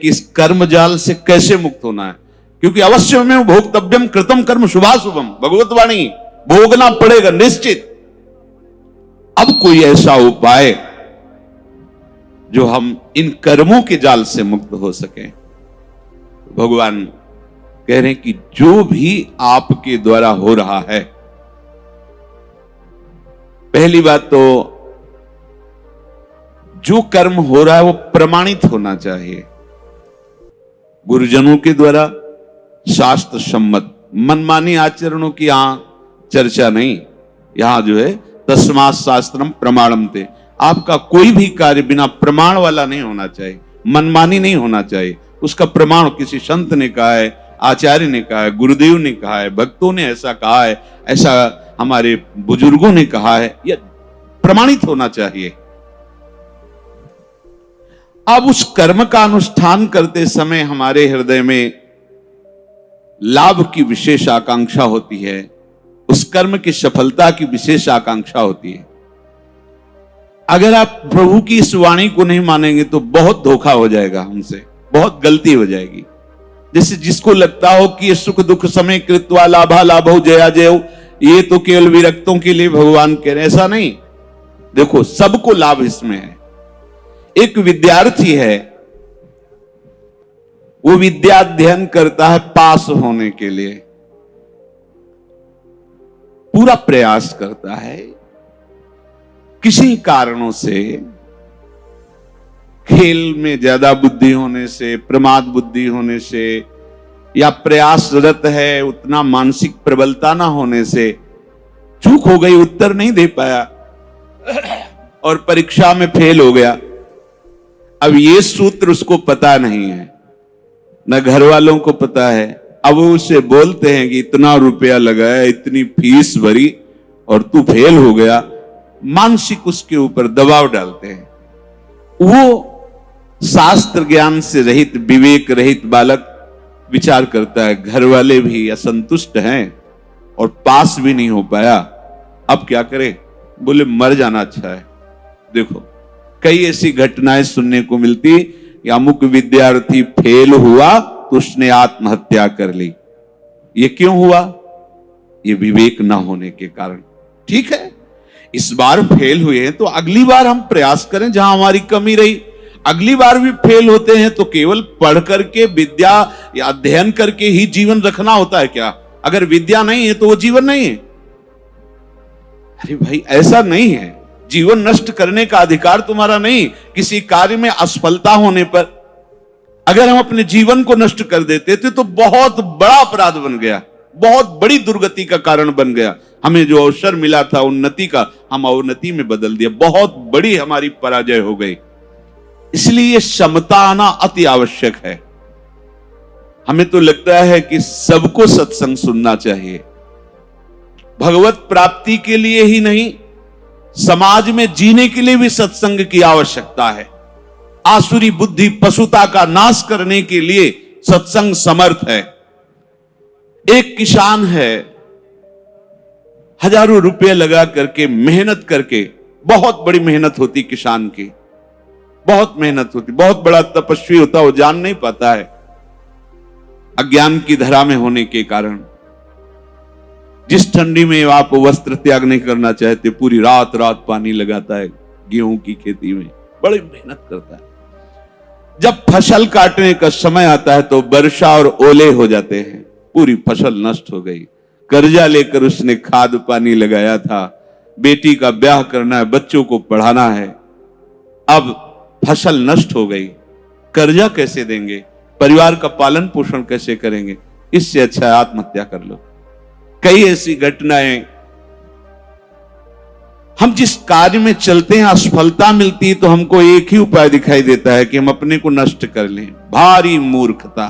कि इस कर्म जाल से कैसे मुक्त होना है, क्योंकि अवश्य में भोक्तव्यम कृतम कर्म शुभाशुभम, भगवत वाणी, भोगना पड़ेगा निश्चित। अब कोई ऐसा उपाय जो हम इन कर्मों के जाल से मुक्त हो सके। भगवान कह रहे हैं कि जो भी आपके द्वारा हो रहा है, पहली बात तो जो कर्म हो रहा है वो प्रमाणित होना चाहिए, गुरुजनों के द्वारा शास्त्र सम्मत। मनमानी आचरणों की यहां चर्चा नहीं, यहां जो है तस्मात् शास्त्रम प्रमाणम ते, आपका कोई भी कार्य बिना प्रमाण वाला नहीं होना चाहिए, मनमानी नहीं होना चाहिए। उसका प्रमाण किसी संत ने कहा है, आचार्य ने कहा है, गुरुदेव ने कहा है, भक्तों ने ऐसा कहा है, ऐसा हमारे बुजुर्गों ने कहा है, यह प्रमाणित होना चाहिए। अब उस कर्म का अनुष्ठान करते समय हमारे हृदय में लाभ की विशेष आकांक्षा होती है, उस कर्म की सफलता की विशेष आकांक्षा होती है। अगर आप प्रभु की इस वाणी को नहीं मानेंगे तो बहुत धोखा हो जाएगा हमसे, बहुत गलती हो जाएगी। जैसे जिसको लगता हो कि ये सुख दुख समय कृत्वा लाभा लाभो जया जय, ये तो केवल विरक्तों के लिए भगवान कह रहे, ऐसा नहीं। देखो सबको लाभ इसमें है। एक विद्यार्थी है, वो विद्या अध्ययन करता है पास होने के लिए, पूरा प्रयास करता है, किसी कारणों से, खेल में ज्यादा बुद्धि होने से, प्रमाद बुद्धि होने से, या प्रयासरत है उतना मानसिक प्रबलता ना होने से चूक हो गई, उत्तर नहीं दे पाया और परीक्षा में फेल हो गया। अब ये सूत्र उसको पता नहीं है, न घर वालों को पता है। अब वो उसे बोलते हैं कि इतना रुपया लगाया, इतनी फीस भरी और तू फेल हो गया, मानसिक उसके ऊपर दबाव डालते हैं। वो शास्त्र ज्ञान से रहित, विवेक रहित बालक विचार करता है, घर वाले भी असंतुष्ट हैं और पास भी नहीं हो पाया, अब क्या करें? बोले मर जाना अच्छा है। देखो कई ऐसी घटनाएं सुनने को मिलती कि अमुक विद्यार्थी फेल हुआ तो उसने आत्महत्या कर ली। ये क्यों हुआ? ये विवेक ना होने के कारण। ठीक है, इस बार फेल हुए हैं तो अगली बार हम प्रयास करें जहां हमारी कमी रही। अगली बार भी फेल होते हैं तो केवल पढ़ करके, विद्या या अध्ययन करके ही जीवन रखना होता है क्या? अगर विद्या नहीं है तो वो जीवन नहीं है। अरे भाई ऐसा नहीं है, जीवन नष्ट करने का अधिकार तुम्हारा नहीं। किसी कार्य में असफलता होने पर अगर हम अपने जीवन को नष्ट कर देते थे तो बहुत बड़ा अपराध बन गया, बहुत बड़ी दुर्गति का कारण बन गया। हमें जो अवसर मिला था उन्नति का, हम अवनति में बदल दिया, बहुत बड़ी हमारी पराजय हो गई। इसलिए समता आना अति आवश्यक है। हमें तो लगता है कि सबको सत्संग सुनना चाहिए, भगवत प्राप्ति के लिए ही नहीं, समाज में जीने के लिए भी सत्संग की आवश्यकता है। आसुरी बुद्धि पशुता का नाश करने के लिए सत्संग समर्थ है। एक किसान है, हजारों रुपए लगा करके मेहनत करके, बहुत बड़ी मेहनत होती किसान की, बहुत मेहनत होती, बहुत बड़ा तपस्वी होता, वो जान नहीं पाता है अज्ञान की धरा में होने के कारण। जिस ठंडी में आप वस्त्र त्याग नहीं करना चाहते, पूरी रात रात पानी लगाता है गेहूं की खेती में, बड़ी मेहनत करता है। जब फसल काटने का समय आता है तो वर्षा और ओले हो जाते हैं, पूरी फसल नष्ट हो गई। कर्जा लेकर उसने खाद पानी लगाया था, बेटी का ब्याह करना है, बच्चों को पढ़ाना है, अब फसल नष्ट हो गई। कर्जा कैसे देंगे? परिवार का पालन पोषण कैसे करेंगे? इससे अच्छा है आत्महत्या कर लो। कई ऐसी घटनाएं, हम जिस कार्य में चलते हैं असफलता मिलती है तो हमको एक ही उपाय दिखाई देता है कि हम अपने को नष्ट कर लें। भारी मूर्खता।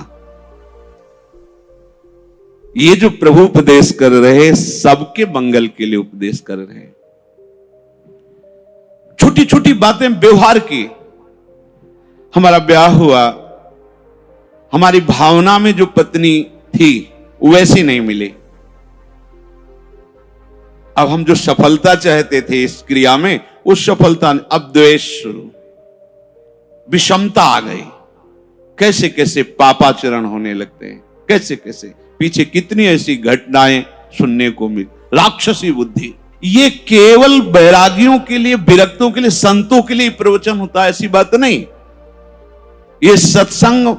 ये जो प्रभु उपदेश कर रहे, सबके मंगल के लिए उपदेश कर रहे हैं। छोटी छोटी बातें व्यवहार की। हमारा ब्याह हुआ, हमारी भावना में जो पत्नी थी वैसी नहीं मिली। अब हम जो सफलता चाहते थे इस क्रिया में, उस सफलता, अब द्वेष शुरू, विषमता आ गई। कैसे कैसे पापाचरण होने लगते हैं, कैसे कैसे पीछे कितनी ऐसी घटनाएं सुनने को मिल। राक्षसी बुद्धि, ये केवल बैरागियों के लिए, विरक्तों के लिए, संतों के लिए प्रवचन होता है, ऐसी बात नहीं। ये सत्संग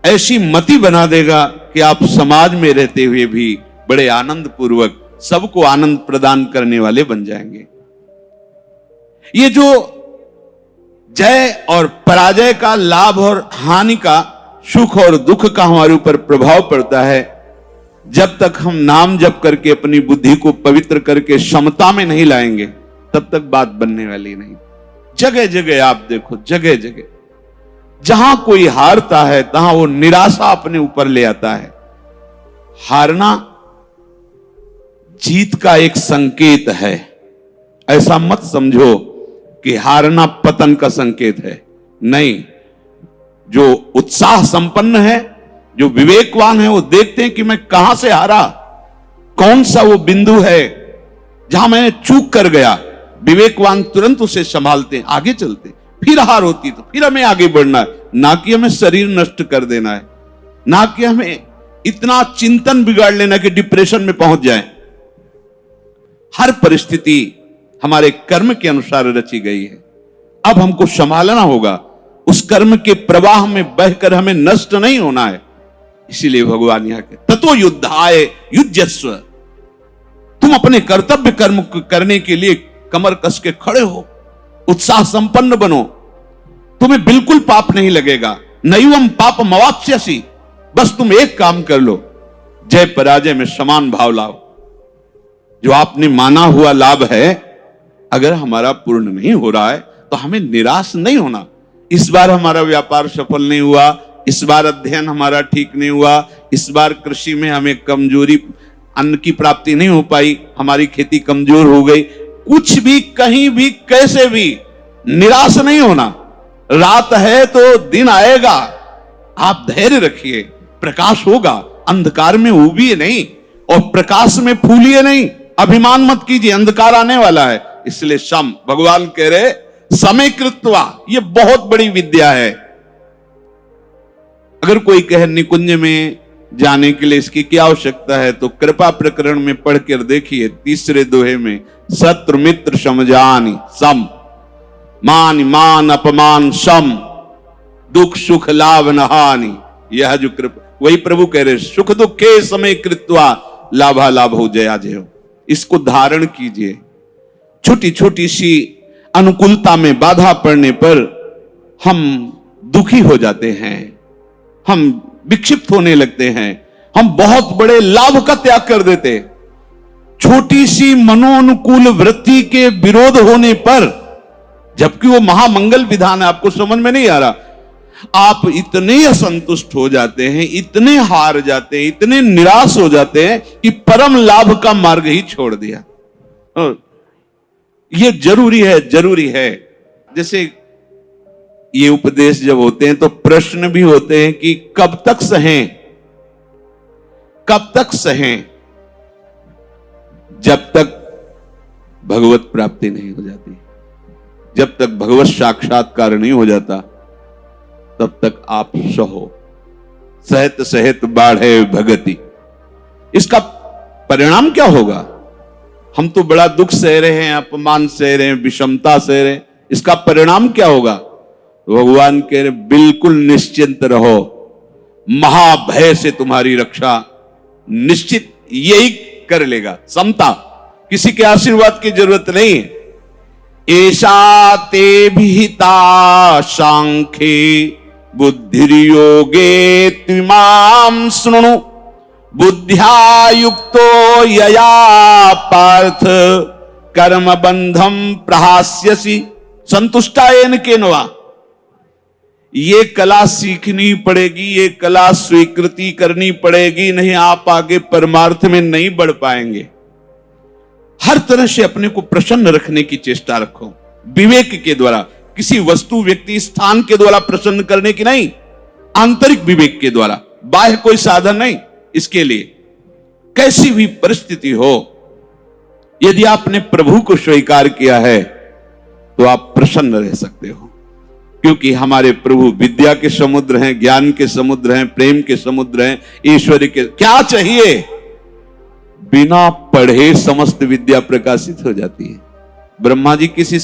ऐसी मति बना देगा कि आप समाज में रहते हुए भी बड़े आनंद पूर्वक सबको आनंद प्रदान करने वाले बन जाएंगे। ये जो जय और पराजय का, लाभ और हानि का, सुख और दुख का हमारे ऊपर प्रभाव पड़ता है, जब तक हम नाम जप करके अपनी बुद्धि को पवित्र करके समता में नहीं लाएंगे, तब तक बात बनने वाली नहीं। जगह जगह आप देखो, जगह जगह जहां कोई हारता है तहां वो निराशा अपने ऊपर ले आता है। हारना जीत का एक संकेत है, ऐसा मत समझो कि हारना पतन का संकेत है। नहीं, जो उत्साह संपन्न है, जो विवेकवान है, वो देखते हैं कि मैं कहां से हारा, कौन सा वो बिंदु है जहां मैंने चूक कर गया। विवेकवान तुरंत उसे संभालते हैं, आगे चलते। फिर हार होती तो फिर हमें आगे बढ़ना है, ना कि हमें शरीर नष्ट कर देना है, ना कि हमें इतना चिंतन बिगाड़ लेना कि डिप्रेशन में पहुंच जाए। हर परिस्थिति हमारे कर्म के अनुसार रची गई है। अब हमको संभालना होगा, उस कर्म के प्रवाह में बहकर हमें नष्ट नहीं होना है। इसीलिए भगवान यहां के ततो युद्धाय युज्यस्व, तुम अपने कर्तव्य कर्म करने के लिए कमर कस के खड़े हो, उत्साह संपन्न बनो, तुम्हें बिल्कुल पाप नहीं लगेगा। नैवम पाप मवाप्स्यसि, बस तुम एक काम कर लो, जय पराजय में समान भाव लाओ। जो आपने माना हुआ लाभ है, अगर हमारा पूर्ण नहीं हो रहा है तो हमें निराश नहीं होना। इस बार हमारा व्यापार सफल नहीं हुआ, इस बार अध्ययन हमारा ठीक नहीं हुआ, इस बार कृषि में हमें कमजोरी, अन्न की प्राप्ति नहीं हो पाई, हमारी खेती कमजोर हो गई, कुछ भी, कहीं भी, कैसे भी निराश नहीं होना। रात है तो दिन आएगा, आप धैर्य रखिए, प्रकाश होगा। अंधकार में उबिए नहीं और प्रकाश में फूलिए नहीं। अभिमान मत कीजिए, अंधकार आने वाला है। इसलिए सम, भगवान कह रहे समय कृत्वा, ये बहुत बड़ी विद्या है। अगर कोई कहे निकुंज में जाने के लिए इसकी क्या आवश्यकता है, तो कृपा प्रकरण में पढ़कर देखिए, तीसरे दोहे में, शत्रु मित्र समझानी सम, मान मान अपमान सम, दुख सुख लाभ न हानि। यह जो कृपा, वही प्रभु कह रहे, सुख दुखे समय कृत्वा लाभा लाभ हो जया जय हो। इसको धारण कीजिए। छोटी छोटी सी अनुकूलता में बाधा पड़ने पर हम दुखी हो जाते हैं, हम विक्षिप्त होने लगते हैं, हम बहुत बड़े लाभ का त्याग कर देते। छोटी सी मनोनुकूल वृत्ति के विरोध होने पर, जबकि वो महामंगल विधान है, आपको समझ में नहीं आ रहा, आप इतने असंतुष्ट हो जाते हैं, इतने हार जाते हैं, इतने निराश हो जाते हैं कि परम लाभ का मार्ग ही छोड़ दिया। ये जरूरी है, जरूरी है। जैसे ये उपदेश जब होते हैं तो प्रश्न भी होते हैं कि कब तक सहें, कब तक सहें? जब तक भगवत प्राप्ति नहीं हो जाती, जब तक भगवत साक्षात्कार नहीं हो जाता, तब तक आप सहो। सहत सहत बाढ़े भगति, इसका परिणाम क्या होगा? हम तो बड़ा दुख सह रहे हैं, अपमान सह रहे हैं, विषमता सह रहे हैं, इसका परिणाम क्या होगा? भगवान कह रहे बिल्कुल निश्चिंत रहो, महाभय से तुम्हारी रक्षा निश्चित यही कर लेगा। समता, किसी के आशीर्वाद की जरूरत नहीं है। ऐसा ते विहिता सांख्ये बुद्धिर्योगे त्विमां शृणु, बुद्ध्या युक्तो यया पार्थ कर्म बंधम प्रहास्यसि संतुष्टायेन केनवा। ये कला सीखनी पड़ेगी, ये कला स्वीकृति करनी पड़ेगी, नहीं आप आगे परमार्थ में नहीं बढ़ पाएंगे। हर तरह से अपने को प्रसन्न रखने की चेष्टा रखो, विवेक के द्वारा, किसी वस्तु व्यक्ति स्थान के द्वारा प्रसन्न करने की नहीं, आंतरिक विवेक के द्वारा, बाह्य कोई साधन नहीं। इसके लिए कैसी भी परिस्थिति हो, यदि आपने प्रभु को स्वीकार किया है तो आप प्रसन्न रह सकते हो। क्योंकि हमारे प्रभु विद्या के समुद्र हैं, ज्ञान के समुद्र हैं, प्रेम के समुद्र हैं, ईश्वर के। क्या चाहिए? बिना पढ़े समस्त विद्या प्रकाशित हो जाती है। ब्रह्मा जी किसी